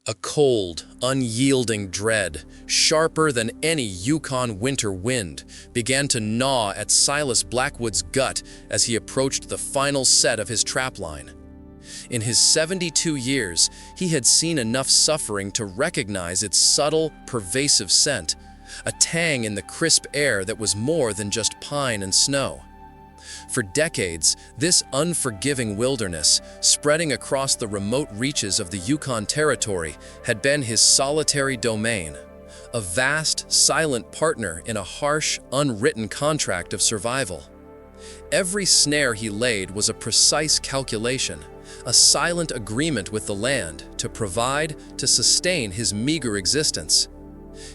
A cold, unyielding dread, sharper than any Yukon winter wind, began to gnaw at Silas Blackwood's gut as he approached the final set of his trapline. In his 72 years, he had seen enough suffering to recognize its subtle, pervasive scent, a tang in the crisp air that was more than just pine and snow. For decades, this unforgiving wilderness, spreading across the remote reaches of the Yukon Territory, had been his solitary domain, a vast, silent partner in a harsh, unwritten contract of survival. Every snare he laid was a precise calculation, a silent agreement with the land to provide, to sustain his meager existence.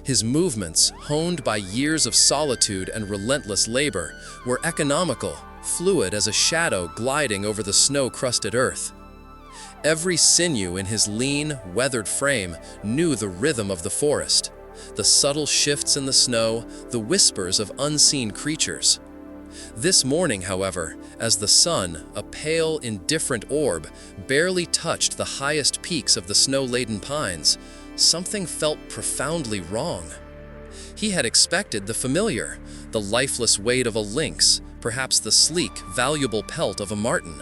His movements, honed by years of solitude and relentless labor, were economical, fluid as a shadow gliding over the snow-crusted earth. Every sinew in his lean, weathered frame knew the rhythm of the forest, the subtle shifts in the snow, the whispers of unseen creatures. This morning, however, as the sun, a pale, indifferent orb, barely touched the highest peaks of the snow-laden pines, something felt profoundly wrong. He had expected the familiar, the lifeless weight of a lynx, perhaps the sleek, valuable pelt of a marten.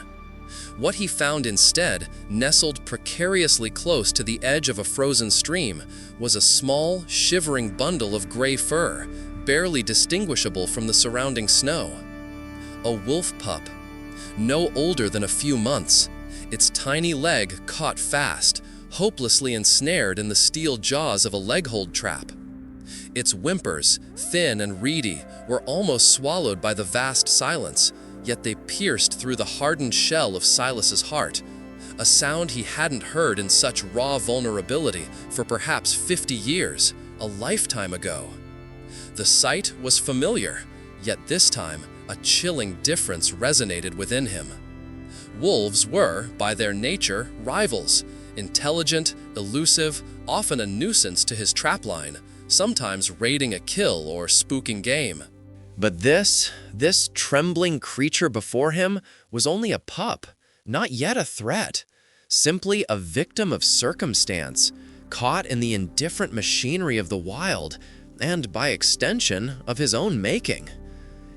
What he found instead, nestled precariously close to the edge of a frozen stream, was a small, shivering bundle of gray fur, barely distinguishable from the surrounding snow. A wolf pup, no older than a few months, its tiny leg caught fast, hopelessly ensnared in the steel jaws of a leg-hold trap. Its whimpers, thin and reedy, were almost swallowed by the vast silence, yet they pierced through the hardened shell of Silas's heart, a sound he hadn't heard in such raw vulnerability for perhaps 50 years, a lifetime ago. The sight was familiar, yet this time a chilling difference resonated within him. Wolves were, by their nature, rivals, intelligent, elusive, often a nuisance to his trapline, sometimes raiding a kill or spooking game. But this trembling creature before him was only a pup, not yet a threat, simply a victim of circumstance, caught in the indifferent machinery of the wild, and by extension, of his own making.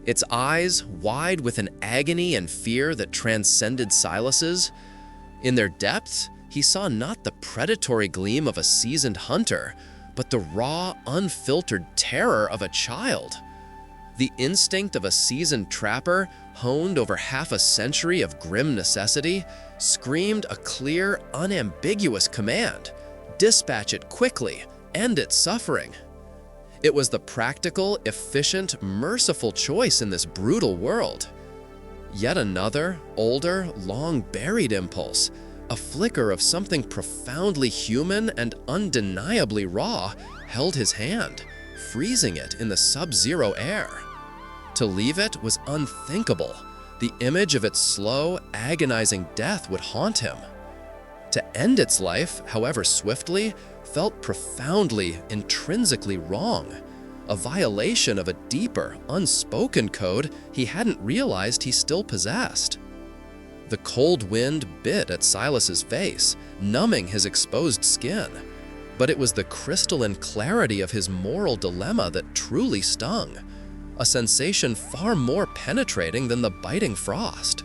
Its eyes, wide with an agony and fear that transcended Silas's, in their depths, he saw not the predatory gleam of a seasoned hunter, but the raw, unfiltered terror of a child. The instinct of a seasoned trapper, honed over half a century of grim necessity, screamed a clear, unambiguous command: dispatch it quickly, end its suffering. It was the practical, efficient, merciful choice in this brutal world. Yet another, older, long-buried impulse, a flicker of something profoundly human and undeniably raw, held his hand, freezing it in the sub-zero air. To leave it was unthinkable. The image of its slow, agonizing death would haunt him. To end its life, however swiftly, felt profoundly, intrinsically wrong, a violation of a deeper, unspoken code he hadn't realized he still possessed. The cold wind bit at Silas's face, numbing his exposed skin, but it was the crystalline clarity of his moral dilemma that truly stung, a sensation far more penetrating than the biting frost.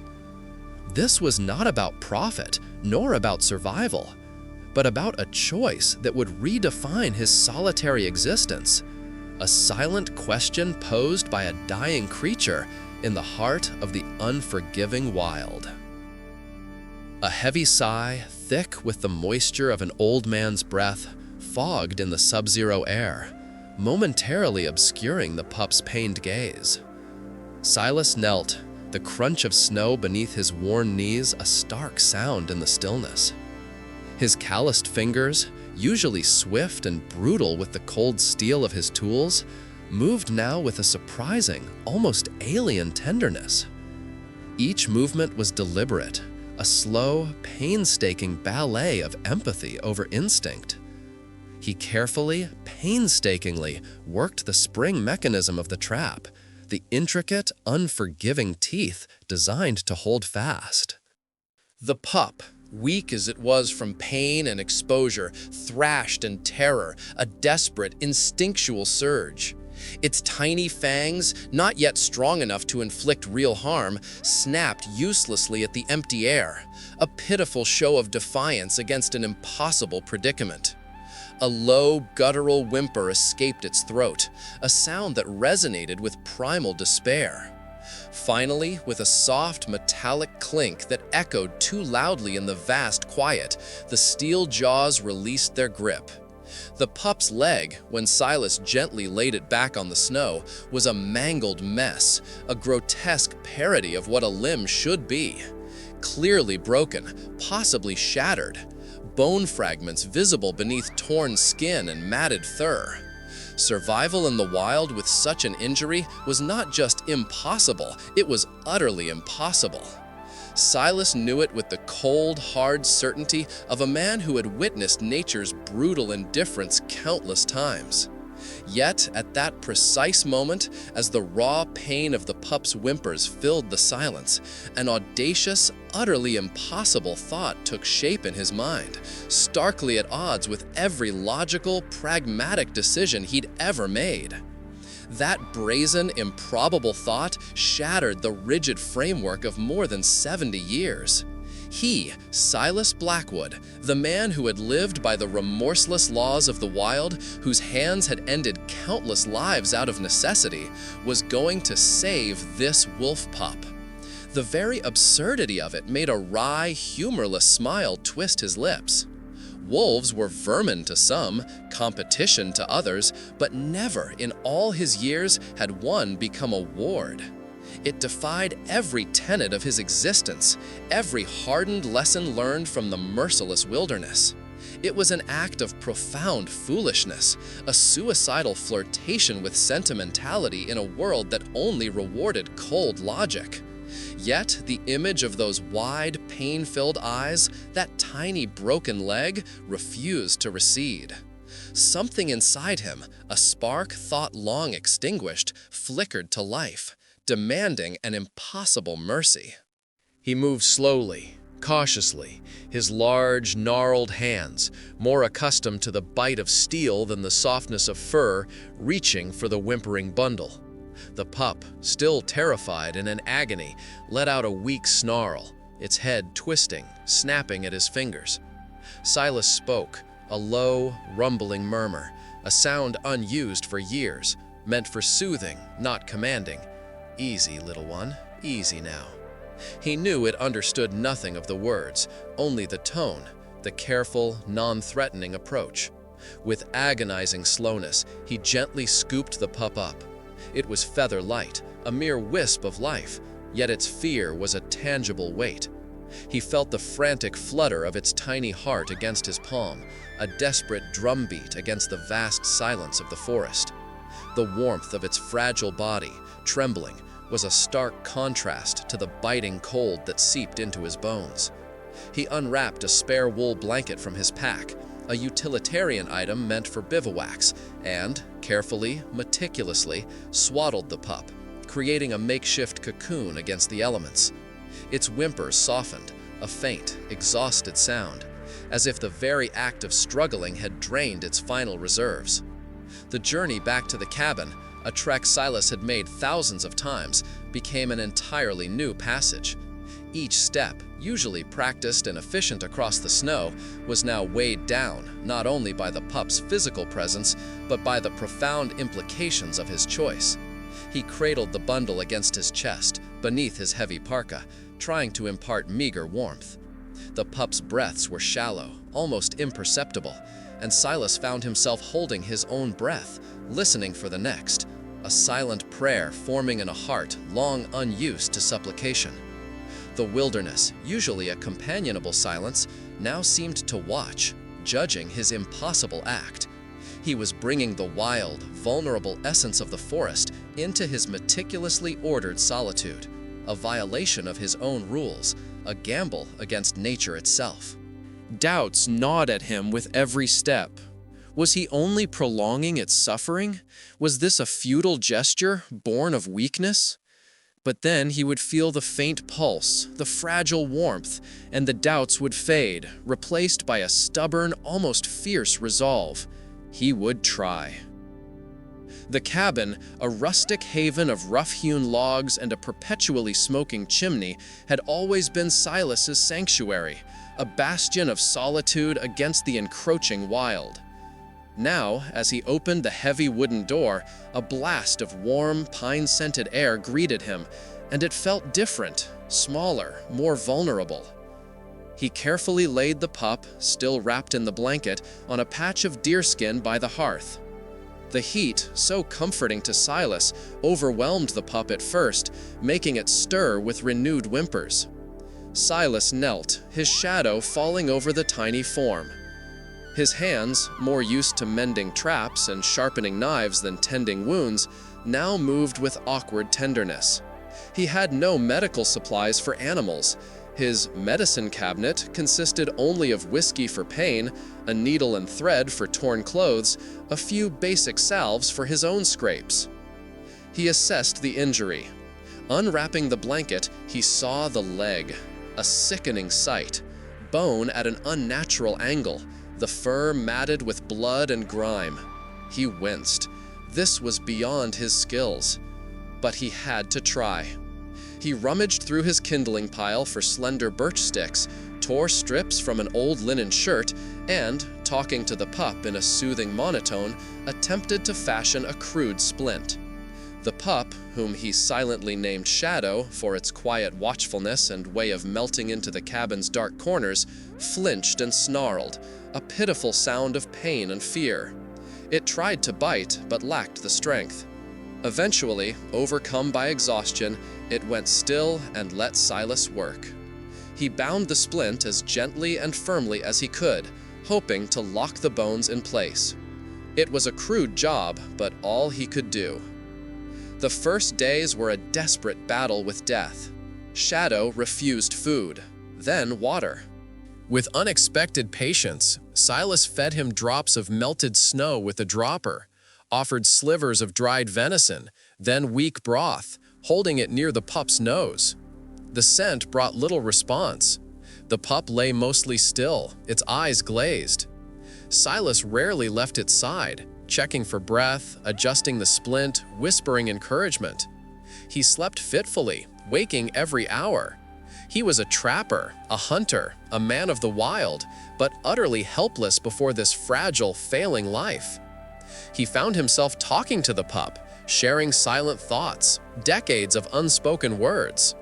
This was not about profit, nor about survival, but about a choice that would redefine his solitary existence, a silent question posed by a dying creature in the heart of the unforgiving wild. A heavy sigh, thick with the moisture of an old man's breath, fogged in the sub-zero air, momentarily obscuring the pup's pained gaze. Silas knelt, the crunch of snow beneath his worn knees a stark sound in the stillness. His calloused fingers, usually swift and brutal with the cold steel of his tools, moved now with a surprising, almost alien tenderness. Each movement was deliberate, a slow, painstaking ballet of empathy over instinct. He carefully, painstakingly worked the spring mechanism of the trap, the intricate, unforgiving teeth designed to hold fast. The pup, Weak as it was from pain and exposure, thrashed in terror, a desperate, instinctual surge. Its tiny fangs, not yet strong enough to inflict real harm, snapped uselessly at the empty air, a pitiful show of defiance against an impossible predicament. A low, guttural whimper escaped its throat, a sound that resonated with primal despair. Finally, with a soft, metallic clink that echoed too loudly in the vast quiet, the steel jaws released their grip. The pup's leg, when Silas gently laid it back on the snow, was a mangled mess, a grotesque parody of what a limb should be. Clearly broken, possibly shattered, bone fragments visible beneath torn skin and matted fur. Survival in the wild with such an injury was not just impossible, it was utterly impossible. Silas knew it with the cold, hard certainty of a man who had witnessed nature's brutal indifference countless times. Yet, at that precise moment, as the raw pain of the pup's whimpers filled the silence, an audacious, utterly impossible thought took shape in his mind, starkly at odds with every logical, pragmatic decision he'd ever made. That brazen, improbable thought shattered the rigid framework of more than 70 years. He, Silas Blackwood, the man who had lived by the remorseless laws of the wild, whose hands had ended countless lives out of necessity, was going to save this wolf pup. The very absurdity of it made a wry, humorless smile twist his lips. Wolves were vermin to some, competition to others, but never in all his years had one become a ward. It defied every tenet of his existence, every hardened lesson learned from the merciless wilderness. It was an act of profound foolishness, a suicidal flirtation with sentimentality in a world that only rewarded cold logic. Yet the image of those wide, pain-filled eyes, that tiny broken leg, refused to recede. Something inside him, a spark thought long extinguished, flickered to life, demanding an impossible mercy. He moved slowly, cautiously, his large, gnarled hands, more accustomed to the bite of steel than the softness of fur, reaching for the whimpering bundle. The pup, still terrified and in agony, let out a weak snarl, its head twisting, snapping at his fingers. Silas spoke, a low, rumbling murmur, a sound unused for years, meant for soothing, not commanding. "Easy, little one, easy now." He knew it understood nothing of the words, only the tone, the careful, non-threatening approach. With agonizing slowness, he gently scooped the pup up. It was feather light, a mere wisp of life, yet its fear was a tangible weight. He felt the frantic flutter of its tiny heart against his palm, a desperate drumbeat against the vast silence of the forest. The warmth of its fragile body, trembling, was a stark contrast to the biting cold that seeped into his bones. He unwrapped a spare wool blanket from his pack, a utilitarian item meant for bivouacs, and, carefully, meticulously, swaddled the pup, creating a makeshift cocoon against the elements. Its whimpers softened, a faint, exhausted sound, as if the very act of struggling had drained its final reserves. The journey back to the cabin, a trek Silas had made thousands of times, became an entirely new passage. Each step, usually practiced and efficient across the snow, was now weighed down not only by the pup's physical presence, but by the profound implications of his choice. He cradled the bundle against his chest, beneath his heavy parka, trying to impart meager warmth. The pup's breaths were shallow, almost imperceptible, and Silas found himself holding his own breath, listening for the next, a silent prayer forming in a heart long unused to supplication. The wilderness, usually a companionable silence, now seemed to watch, judging his impossible act. He was bringing the wild, vulnerable essence of the forest into his meticulously ordered solitude, a violation of his own rules, a gamble against nature itself. Doubts gnawed at him with every step. Was he only prolonging its suffering? Was this a futile gesture, born of weakness? But then he would feel the faint pulse, the fragile warmth, and the doubts would fade, replaced by a stubborn, almost fierce resolve. He would try. The cabin, a rustic haven of rough-hewn logs and a perpetually smoking chimney, had always been Silas's sanctuary, a bastion of solitude against the encroaching wild. Now, as he opened the heavy wooden door, a blast of warm, pine-scented air greeted him, and it felt different, smaller, more vulnerable. He carefully laid the pup, still wrapped in the blanket, on a patch of deerskin by the hearth. The heat, so comforting to Silas, overwhelmed the pup at first, making it stir with renewed whimpers. Silas knelt, his shadow falling over the tiny form. His hands, more used to mending traps and sharpening knives than tending wounds, now moved with awkward tenderness. He had no medical supplies for animals. His medicine cabinet consisted only of whiskey for pain, a needle and thread for torn clothes, a few basic salves for his own scrapes. He assessed the injury. Unwrapping the blanket, he saw the leg, a sickening sight, bone at an unnatural angle, the fur matted with blood and grime. He winced. This was beyond his skills. But he had to try. He rummaged through his kindling pile for slender birch sticks, tore strips from an old linen shirt, and, talking to the pup in a soothing monotone, attempted to fashion a crude splint. The pup, whom he silently named Shadow for its quiet watchfulness and way of melting into the cabin's dark corners, flinched and snarled, a pitiful sound of pain and fear. It tried to bite, but lacked the strength. Eventually, overcome by exhaustion, it went still and let Silas work. He bound the splint as gently and firmly as he could, hoping to lock the bones in place. It was a crude job, but all he could do. The first days were a desperate battle with death. Shadow refused food, then water. With unexpected patience, Silas fed him drops of melted snow with a dropper, offered slivers of dried venison, then weak broth, holding it near the pup's nose. The scent brought little response. The pup lay mostly still, its eyes glazed. Silas rarely left its side, checking for breath, adjusting the splint, whispering encouragement. He slept fitfully, waking every hour. He was a trapper, a hunter, a man of the wild, but utterly helpless before this fragile, failing life. He found himself talking to the pup, sharing silent thoughts, decades of unspoken words.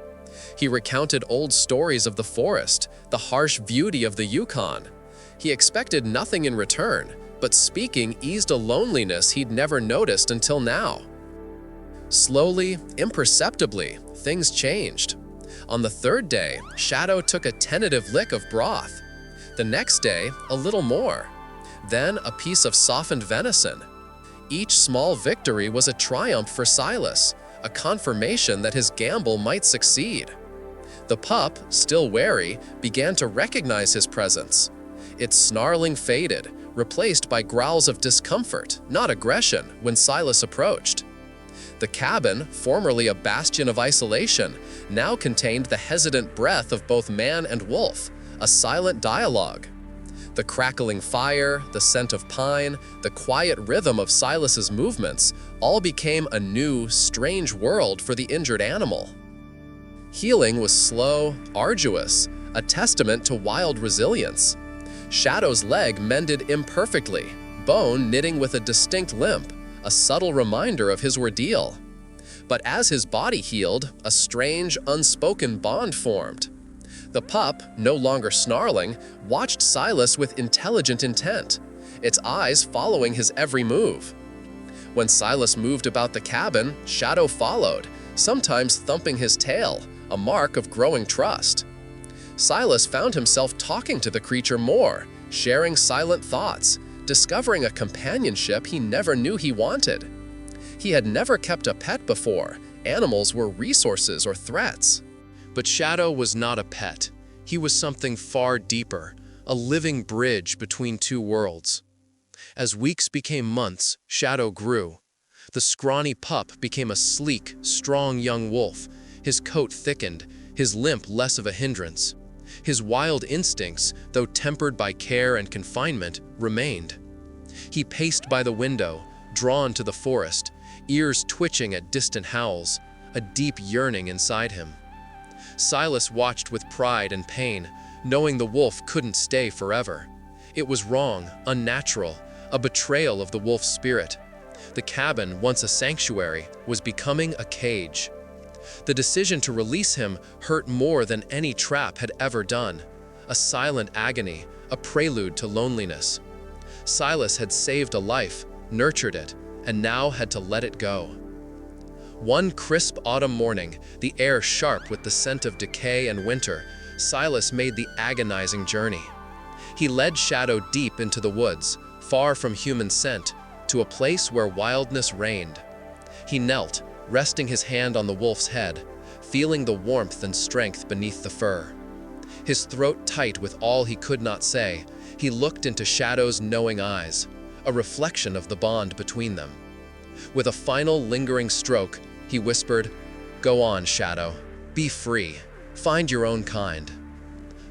He recounted old stories of the forest, the harsh beauty of the Yukon. He expected nothing in return, but speaking eased a loneliness he'd never noticed until now. Slowly, imperceptibly, things changed. On the third day, Shadow took a tentative lick of broth. The next day, a little more. Then a piece of softened venison. Each small victory was a triumph for Silas, a confirmation that his gamble might succeed. The pup, still wary, began to recognize his presence. Its snarling faded, replaced by growls of discomfort, not aggression, when Silas approached. The cabin, formerly a bastion of isolation, now contained the hesitant breath of both man and wolf, a silent dialogue. The crackling fire, the scent of pine, the quiet rhythm of Silas's movements all became a new, strange world for the injured animal. Healing was slow, arduous, a testament to wild resilience. Shadow's leg mended imperfectly, bone knitting with a distinct limp, a subtle reminder of his ordeal. But as his body healed, a strange, unspoken bond formed. The pup, no longer snarling, watched Silas with intelligent intent, its eyes following his every move. When Silas moved about the cabin, Shadow followed, sometimes thumping his tail, a mark of growing trust. Silas found himself talking to the creature more, sharing silent thoughts, discovering a companionship he never knew he wanted. He had never kept a pet before. Animals were resources or threats. But Shadow was not a pet. He was something far deeper, a living bridge between two worlds. As weeks became months, Shadow grew. The scrawny pup became a sleek, strong young wolf, his coat thickened, his limp less of a hindrance. His wild instincts, though tempered by care and confinement, remained. He paced by the window, drawn to the forest, ears twitching at distant howls, a deep yearning inside him. Silas watched with pride and pain, knowing the wolf couldn't stay forever. It was wrong, unnatural, a betrayal of the wolf's spirit. The cabin, once a sanctuary, was becoming a cage. The decision to release him hurt more than any trap had ever done, a silent agony, a prelude to loneliness. Silas had saved a life, nurtured it, and now had to let it go. One crisp autumn morning, the air sharp with the scent of decay and winter, Silas made the agonizing journey. He led Shadow deep into the woods, far from human scent, to a place where wildness reigned. He knelt, resting his hand on the wolf's head, feeling the warmth and strength beneath the fur. His throat tight with all he could not say, he looked into Shadow's knowing eyes, a reflection of the bond between them. With a final lingering stroke, he whispered, "Go on, Shadow. Be free. Find your own kind."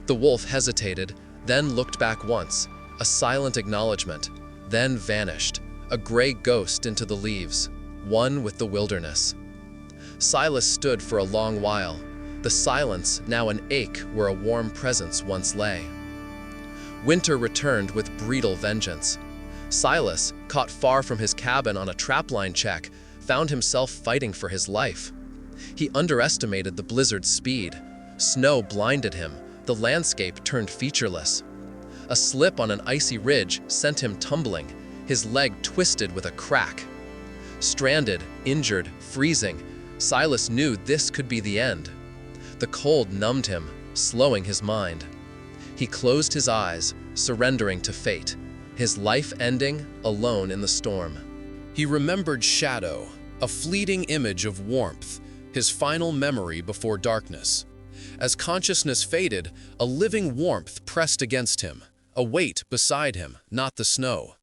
The wolf hesitated, then looked back once, a silent acknowledgement, then vanished, a gray ghost into the leaves, one with the wilderness. Silas stood for a long while, the silence now an ache where a warm presence once lay. Winter returned with brutal vengeance. Silas, caught far from his cabin on a trapline check, found himself fighting for his life. He underestimated the blizzard's speed. Snow blinded him, the landscape turned featureless. A slip on an icy ridge sent him tumbling, his leg twisted with a crack. Stranded, injured, freezing, Silas knew this could be the end. The cold numbed him, slowing his mind. He closed his eyes, surrendering to fate, his life ending alone in the storm. He remembered Shadow, a fleeting image of warmth, his final memory before darkness. As consciousness faded, a living warmth pressed against him, a weight beside him, not the snow.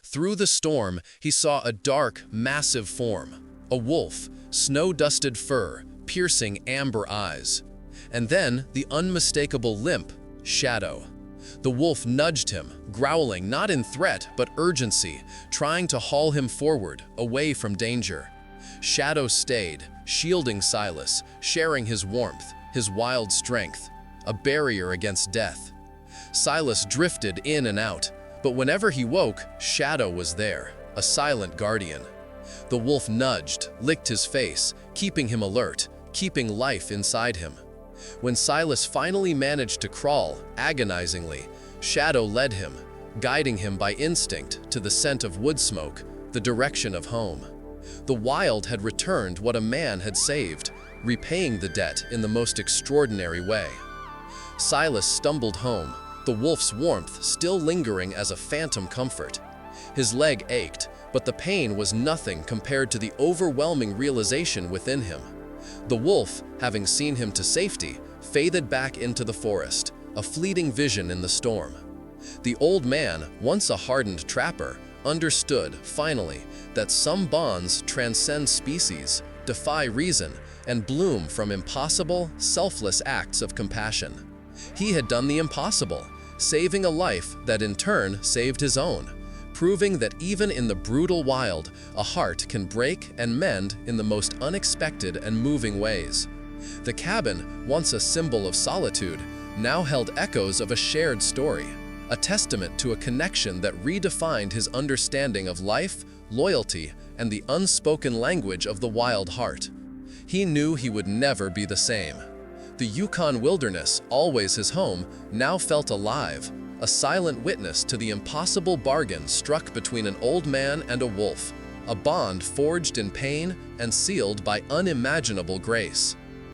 Through the storm, he saw a dark, massive form, a wolf, snow-dusted fur, piercing amber eyes. And then the unmistakable limp, Shadow. The wolf nudged him, growling not in threat but urgency, trying to haul him forward, away from danger. Shadow stayed, shielding Silas, sharing his warmth, his wild strength, a barrier against death. Silas drifted in and out, but whenever he woke, Shadow was there, a silent guardian. The wolf nudged, licked his face, keeping him alert, keeping life inside him. When Silas finally managed to crawl, agonizingly, Shadow led him, guiding him by instinct to the scent of wood smoke, the direction of home. The wild had returned what a man had saved, repaying the debt in the most extraordinary way. Silas stumbled home, the wolf's warmth still lingering as a phantom comfort. His leg ached, but the pain was nothing compared to the overwhelming realization within him. The wolf, having seen him to safety, faded back into the forest, a fleeting vision in the storm. The old man, once a hardened trapper, understood, finally, that some bonds transcend species, defy reason, and bloom from impossible, selfless acts of compassion. He had done the impossible, saving a life that in turn saved his own, proving that even in the brutal wild, a heart can break and mend in the most unexpected and moving ways. The cabin, once a symbol of solitude, now held echoes of a shared story, a testament to a connection that redefined his understanding of life, loyalty, and the unspoken language of the wild heart. He knew he would never be the same. The Yukon wilderness, always his home, now felt alive, a silent witness to the impossible bargain struck between an old man and a wolf, a bond forged in pain and sealed by unimaginable grace.